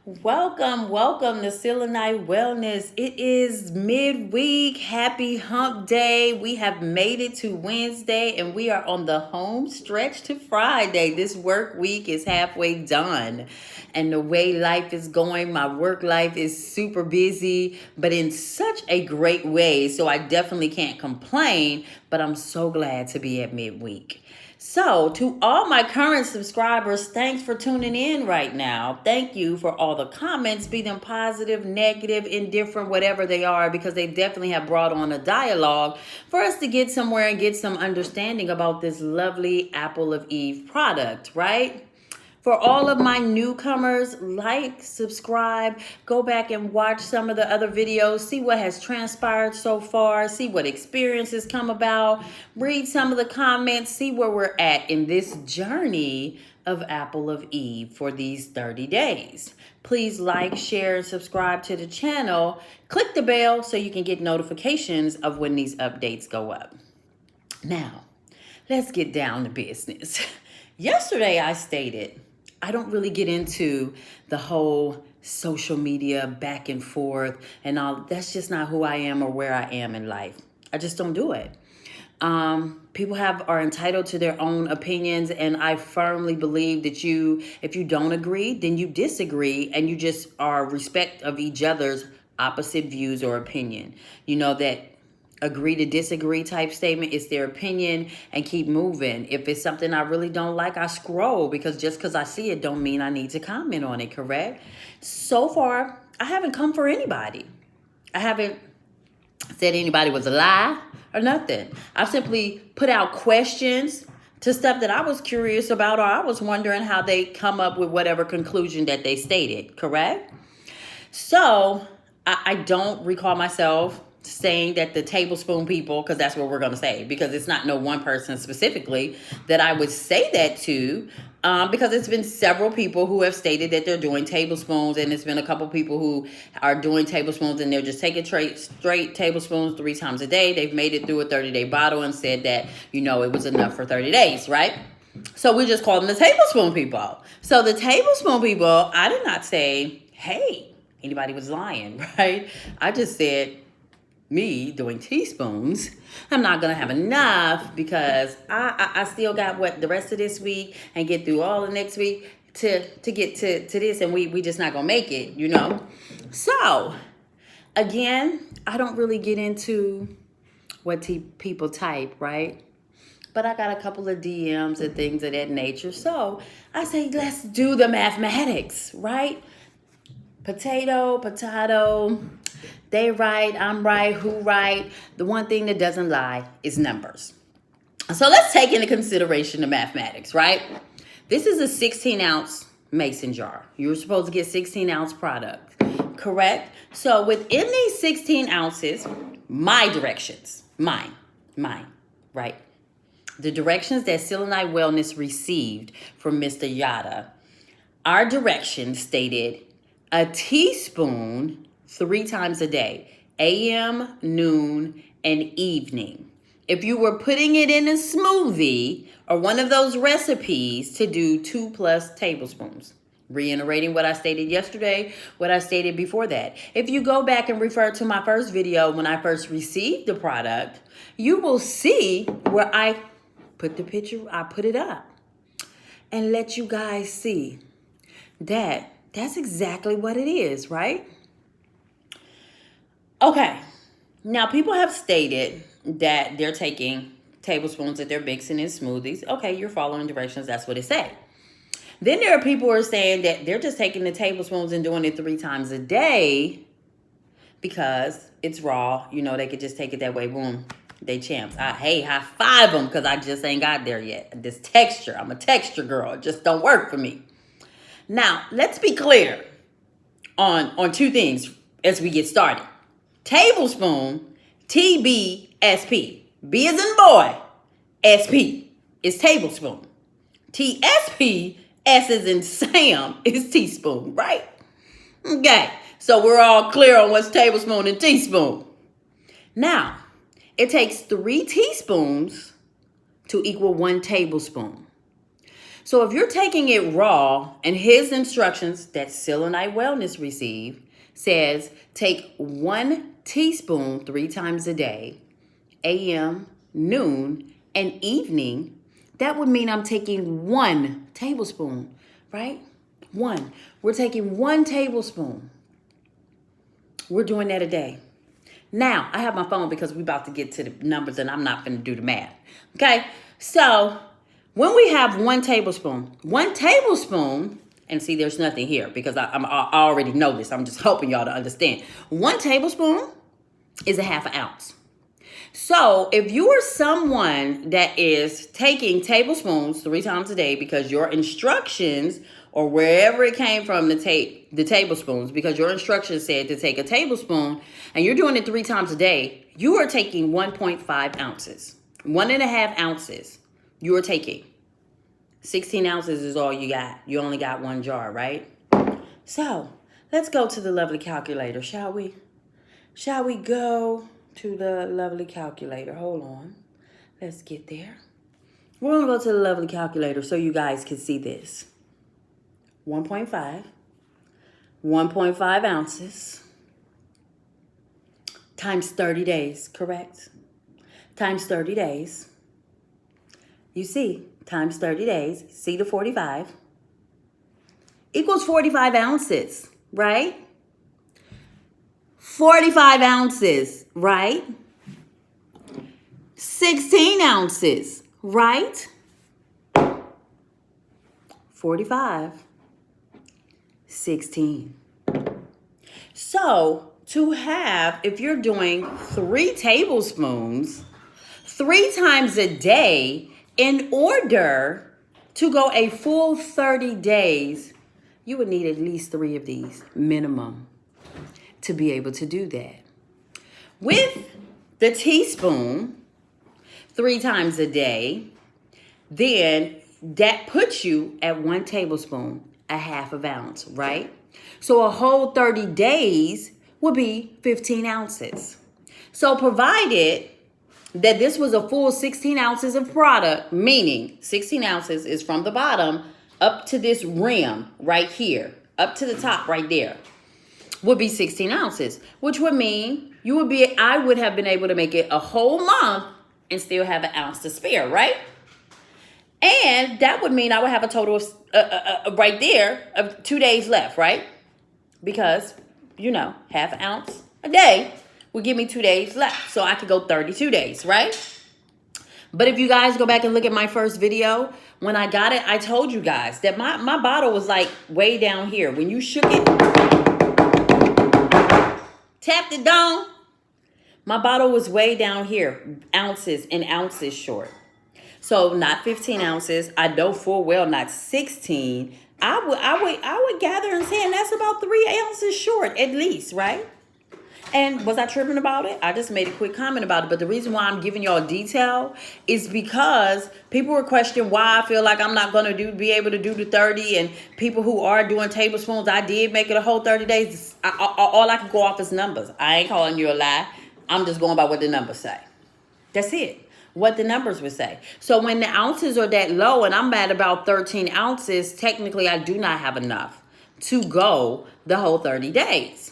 Welcome to Selenite Wellness. It is midweek. Happy hump day. We have made it to Wednesday and we are on the home stretch to Friday. This work week is halfway done. And the way life is going, my work life is super busy, but in such a great way. So I definitely can't complain, but I'm so glad to be at midweek. So, to all my current subscribers, thanks for tuning in right now. Thank you for all the comments, be them positive, negative, indifferent, whatever they are, because they definitely have brought on a dialogue for us to get somewhere and get some understanding about this lovely Apple of Eve product, right? For all of my newcomers, like, subscribe, go back and watch some of the other videos, see what has transpired so far, see what experiences come about, read some of the comments, see where we're at in this journey of Apple of Eve for these 30 days. Please like, share, and subscribe to the channel. Click the bell so you can get notifications of when these updates go up. Now, let's get down to business. Yesterday I stated, I don't really get into the whole social media back and forth and all. That's just not who I am or where I am in life. I just don't do it. People are entitled to their own opinions, and I firmly believe that if you don't agree, then you disagree, and you just are respect of each other's opposite views or opinion. You know that agree to disagree type statement is their opinion, and keep moving. If it's something I really don't like, I scroll, because just because I see it don't mean I need to comment on it, correct? So far, I haven't come for anybody. I haven't said anybody was a lie or nothing. I've simply put out questions to stuff that I was curious about, or I was wondering how they come up with whatever conclusion that they stated, correct? So I don't recall myself saying that the tablespoon people, because that's what we're going to say, because it's not no one person specifically that I would say that to, because it's been several people who have stated that they're doing tablespoons, and it's been a couple people who are doing tablespoons and they're just taking straight tablespoons 3 times a day. They've made it through a 30-day bottle and said that, it was enough for 30 days, right? So we just call them the tablespoon people. So the tablespoon people, I did not say, hey, anybody was lying, right? I just said, me doing teaspoons, I'm not gonna have enough, because I still got the rest of this week and get through all of next week to get to this, and we just not gonna make it, So again, I don't really get into what people type, right? But I got a couple of DMs and things of that nature. So I say, let's do the mathematics, right? Potato, they right, I'm right, who right? The one thing that doesn't lie is numbers. So let's take into consideration the mathematics, right? This is a 16-ounce mason jar. You're supposed to get 16-ounce product, correct? So within these 16 ounces, my directions, mine, right? The directions that Selenite Wellness received from Mr. Yada, our directions stated a teaspoon 3 times a day, AM, noon, and evening. If you were putting it in a smoothie or one of those recipes, to do 2+ tablespoons. Reiterating what I stated yesterday, what I stated before that. If you go back and refer to my first video when I first received the product, you will see where I put the picture, I put it up and let you guys see that that's exactly what it is, right? Okay, now people have stated that they're taking tablespoons that they're mixing in smoothies. Okay, you're following directions, that's what it said. Then there are people who are saying that they're just taking the tablespoons and doing it 3 times a day because it's raw. They could just take it that way, boom. They champs. High five them, because I just ain't got there yet. This texture, I'm a texture girl. It just don't work for me. Now, let's be clear on 2 things as we get started. Tablespoon, TBSP. B as in boy, SP is tablespoon. TSP, S as in Sam, is teaspoon, right? Okay, so we're all clear on what's tablespoon and teaspoon. Now, it takes 3 teaspoons to equal 1 tablespoon. So if you're taking it raw, and his instructions that Selenite Wellness received says take 1 teaspoon 3 times a day, AM, noon, and evening, that would mean I'm taking 1 tablespoon, right? 1. We're taking 1 tablespoon. We're doing that a day. Now, I have my phone because we're about to get to the numbers and I'm not going to do the math. Okay? So, when we have 1 tablespoon, and see, there's nothing here because I already know this. I'm just hoping y'all to understand. 1 tablespoon is a half an ounce. So if you are someone that is taking tablespoons 3 times a day because your instructions, or wherever it came from to take the tablespoons, because your instructions said to take a tablespoon and you're doing it 3 times a day, you are taking 1.5 ounces, 1.5 ounces. You are taking 16 ounces is all you got. You only got 1 jar, right? So let's go to the lovely calculator, shall we? Shall we go to the lovely calculator? Hold on. Let's get there. We're going to go to the lovely calculator so you guys can see this. 1.5 ounces times 30 days, correct? Times 30 days. You see, times 30 days, see the 45, equals 45 ounces, right? 45 ounces, right? 16 ounces, right? 45, 16. So to have, if you're doing 3 tablespoons 3 times a day, in order to go a full 30 days, you would need at least 3 of these minimum to be able to do that. With the teaspoon 3 times a day, then that puts you at 1 tablespoon, a half of ounce, right? So a whole 30 days would be 15 ounces. So provided that this was a full 16 ounces of product, meaning 16 ounces is from the bottom up to this rim right here, up to the top right there, would be 16 ounces, which would mean I would have been able to make it a whole month and still have an ounce to spare, right? And that would mean I would have a total of, right there, of 2 days left, right? Because, half an ounce a day would give me 2 days left. So I could go 32 days, right? But if you guys go back and look at my first video, when I got it, I told you guys that my bottle was like way down here. When you shook it, tapped it down, my bottle was way down here, ounces and ounces short. So not 15 ounces. I know full well not 16. I would gather and say, and that's about 3 ounces short at least, right? And was I tripping about it? I just made a quick comment about it. But the reason why I'm giving y'all detail is because people were questioning why I feel like I'm not going to be able to do the 30. And people who are doing tablespoons, I did make it a whole 30 days. All I can go off is numbers. I ain't calling you a lie. I'm just going by what the numbers say. That's it. What the numbers would say. So when the ounces are that low and I'm at about 13 ounces, technically I do not have enough to go the whole 30 days.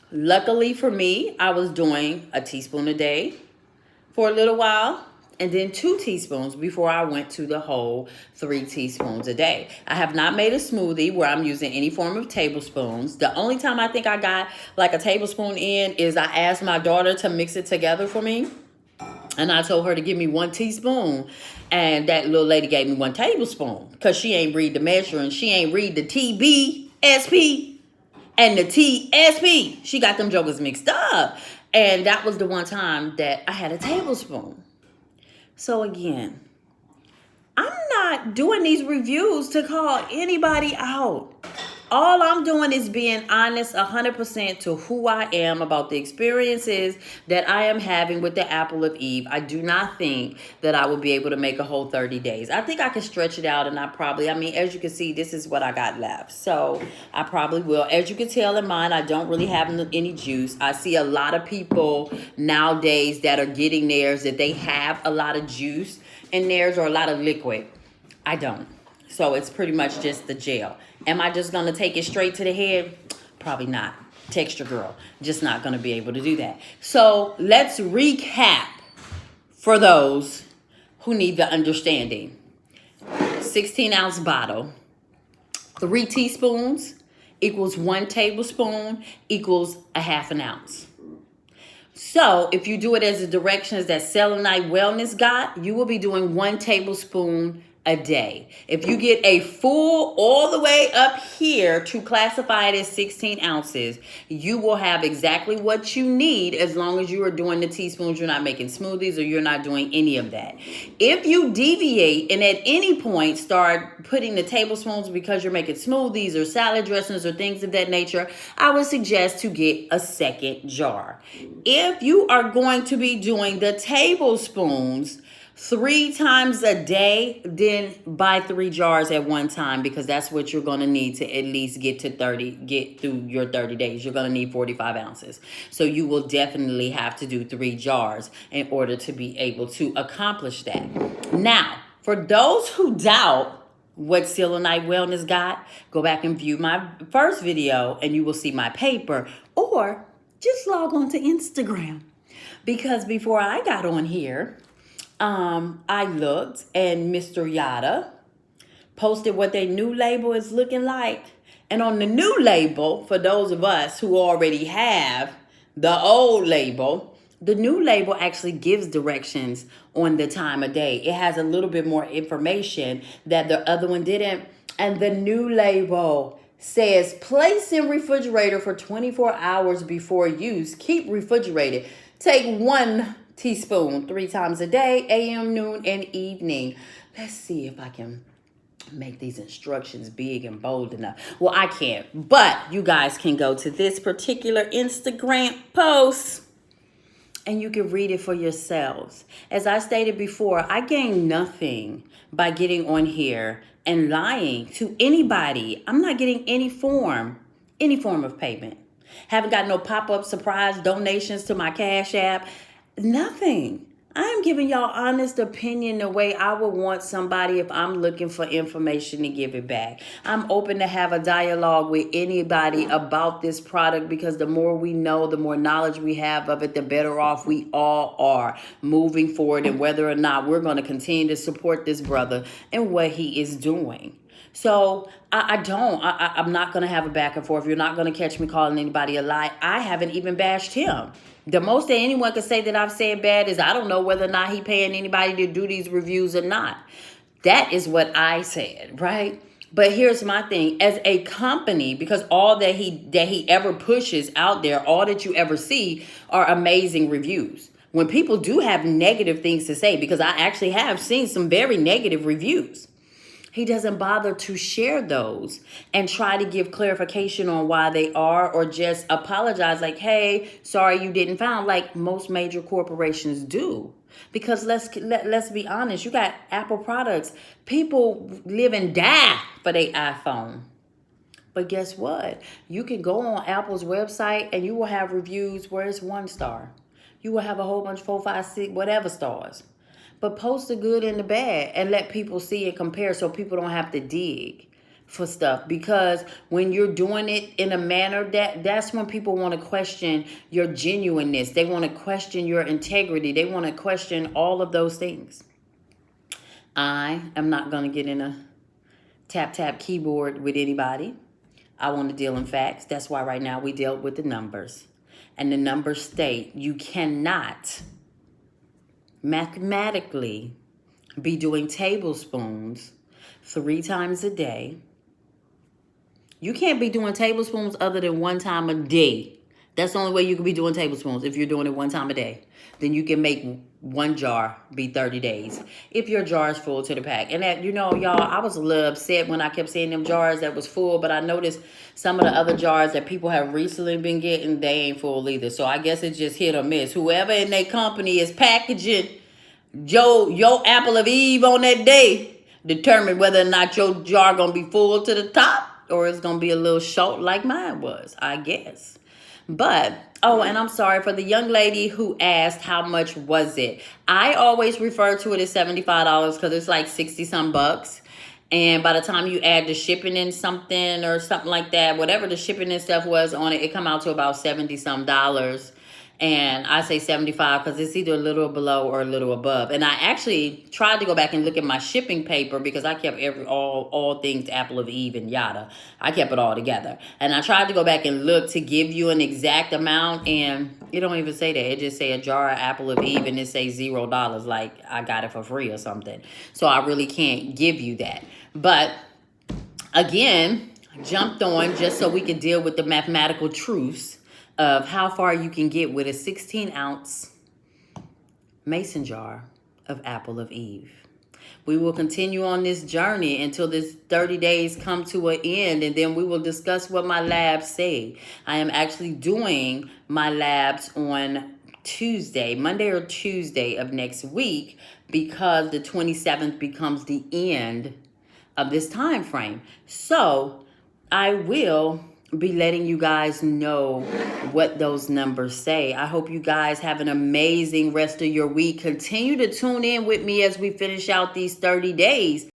Luckily for me, I was doing a teaspoon a day for a little while and then 2 teaspoons before I went to the whole 3 teaspoons a day. I have not made a smoothie where I'm using any form of tablespoons. The only time I think I got like a tablespoon in is I asked my daughter to mix it together for me. And I told her to give me 1 teaspoon. And that little lady gave me 1 tablespoon because she ain't read the measuring. She ain't read the TBSP and the TSP. She got them jokers mixed up. And that was the one time that I had a tablespoon. So again, I'm not doing these reviews to call anybody out. All I'm doing is being honest 100% to who I am about the experiences that I am having with the apple of Eve. I do not think that I will be able to make a whole 30 days. I think I can stretch it out and as you can see, this is what I got left. So I probably will. As you can tell in mine, I don't really have any juice. I see a lot of people nowadays that are getting theirs that they have a lot of juice in theirs or a lot of liquid. I don't. So it's pretty much just the gel. Am I just going to take it straight to the head? Probably not. Texture girl, just not going to be able to do that. So let's recap for those who need the understanding. 16-ounce bottle, 3 teaspoons equals 1 tablespoon equals a half an ounce. So if you do it as the directions that Selenite Wellness got, you will be doing 1 tablespoon a day. If you get a full all the way up here to classify it as 16 ounces, you will have exactly what you need as long as you are doing the teaspoons. You're not making smoothies or you're not doing any of that. If you deviate and at any point start putting the tablespoons because you're making smoothies or salad dressings or things of that nature, I would suggest to get a second jar. If you are going to be doing the tablespoons 3 times a day, then buy 3 jars at one time, because that's what you're going to need to at least get through your 30 days. You're going to need 45 ounces. So you will definitely have to do 3 jars in order to be able to accomplish that. Now, for those who doubt what Selenite Wellness got, go back and view my first video and you will see my paper, or just log on to Instagram, because before I got on here, I looked and Mr. Yada posted what their new label is looking like. And on the new label, for those of us who already have the old label, the new label actually gives directions on the time of day. It has a little bit more information that the other one didn't. And the new label says place in refrigerator for 24 hours before use. Keep refrigerated. Take 1 teaspoon 3 times a day, AM, noon, and evening. Let's see if I can make these instructions big and bold enough. Well, I can't, but you guys can go to this particular Instagram post and you can read it for yourselves. As I stated before, I gain nothing by getting on here and lying to anybody. I'm not getting any form of payment. Haven't got no pop-up surprise donations to my Cash App. Nothing. I am giving y'all honest opinion the way I would want somebody if I'm looking for information to give it back. I'm open to have a dialogue with anybody about this product, because the more we know, the more knowledge we have of it, the better off we all are moving forward, and whether or not we're going to continue to support this brother and what he is doing. So I'm not going to have a back and forth. You're not going to catch me calling anybody a lie. I haven't even bashed him. The most that anyone could say that I've said bad is I don't know whether or not he paying anybody to do these reviews or not. That is what I said, right? But here's my thing. As a company, because all that he ever pushes out there, all that you ever see are amazing reviews. When people do have negative things to say, because I actually have seen some very negative reviews, he doesn't bother to share those and try to give clarification on why they are, or just apologize like, hey, sorry you didn't find, like most major corporations do. Because let's be honest, you got Apple products. People live and die for their iPhone. But guess what? You can go on Apple's website and you will have reviews where it's 1 star. You will have a whole bunch, 4, 5, 6, whatever stars. But post the good and the bad and let people see and compare, so people don't have to dig for stuff. Because when you're doing it in a manner that's when people want to question your genuineness. They want to question your integrity. They want to question all of those things. I am not going to get in a tap keyboard with anybody. I want to deal in facts. That's why right now we deal with the numbers. And the numbers state you cannot mathematically be doing tablespoons 3 times a day. You can't be doing tablespoons other than 1 time a day. That's the only way you can be doing tablespoons, if you're doing it 1 time a day. Then you can make 1 jar be 30 days if your jar is full to the pack. And that, y'all, I was a little upset when I kept seeing them jars that was full, but I noticed some of the other jars that people have recently been getting, they ain't full either. So I guess it's just hit or miss. Whoever in their company is packaging your apple of Eve on that day determine whether or not your jar gonna be full to the top, or it's gonna be a little short like mine was, I guess. But, oh, and I'm sorry for the young lady who asked how much was it. I always refer to it as $75 because it's like 60 some bucks. And by the time you add the shipping and something or something like that, whatever the shipping and stuff was on it, it come out to about 70 some dollars. And I say 75 because it's either a little below or a little above. And I actually tried to go back and look at my shipping paper because I kept all things Apple of Eve and yada. I kept it all together. And I tried to go back and look to give you an exact amount, and it don't even say that. It just say a jar of Apple of Eve and it say $0, like I got it for free or something. So I really can't give you that. But again, jumped on just so we could deal with the mathematical truths of how far you can get with a 16-ounce mason jar of Apple of Eve. We will continue on this journey until this 30 days come to an end, and then we will discuss what my labs say. I am actually doing my labs on Tuesday, Monday or Tuesday of next week, because the 27th becomes the end of this time frame. So I will be letting you guys know what those numbers say. I hope you guys have an amazing rest of your week. Continue to tune in with me as we finish out these 30 days.